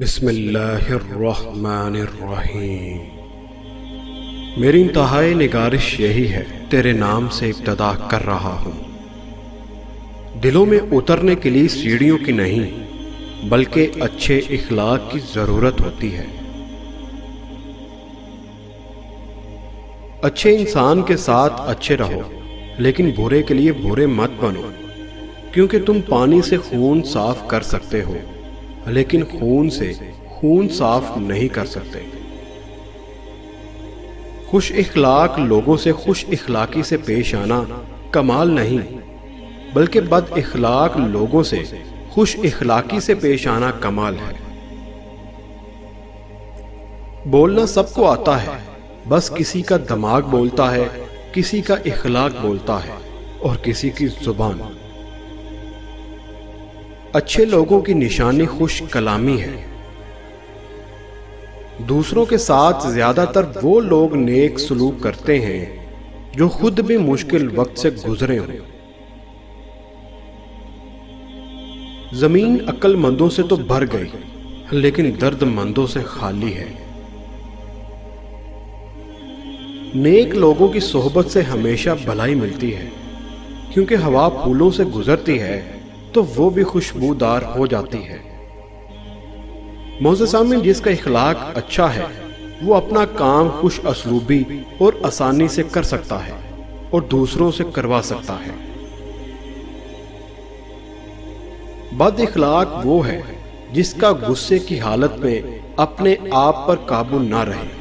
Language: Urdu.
بسم اللہ الرحمن الرحیم۔ میری انتہائی نگارش یہی ہے، تیرے نام سے ابتدا کر رہا ہوں۔ دلوں میں اترنے کے لیے سیڑھیوں کی نہیں بلکہ اچھے اخلاق کی ضرورت ہوتی ہے۔ اچھے انسان کے ساتھ اچھے رہو، لیکن برے کے لیے برے مت بنو، کیونکہ تم پانی سے خون صاف کر سکتے ہو لیکن خون سے خون صاف نہیں کر سکتے۔ خوش اخلاق لوگوں سے خوش اخلاقی سے پیش آنا کمال نہیں بلکہ بد اخلاق لوگوں سے خوش اخلاقی سے پیش آنا کمال ہے۔ بولنا سب کو آتا ہے، بس کسی کا دماغ بولتا ہے، کسی کا اخلاق بولتا ہے اور کسی کی زبان۔ اچھے لوگوں کی نشانی خوش کلامی ہے۔ دوسروں کے ساتھ زیادہ تر وہ لوگ نیک سلوک کرتے ہیں جو خود بھی مشکل وقت سے گزرے ہوں۔ زمین عقل مندوں سے تو بھر گئی لیکن درد مندوں سے خالی ہے۔ نیک لوگوں کی صحبت سے ہمیشہ بھلائی ملتی ہے، کیونکہ ہوا پھولوں سے گزرتی ہے تو وہ بھی خوشبودار ہو جاتی ہے۔ معزز سامعین، جس کا اخلاق اچھا ہے وہ اپنا کام خوش اسلوبی اور آسانی سے کر سکتا ہے اور دوسروں سے کروا سکتا ہے۔ بد اخلاق وہ ہے جس کا غصے کی حالت میں اپنے آپ پر قابو نہ رہے۔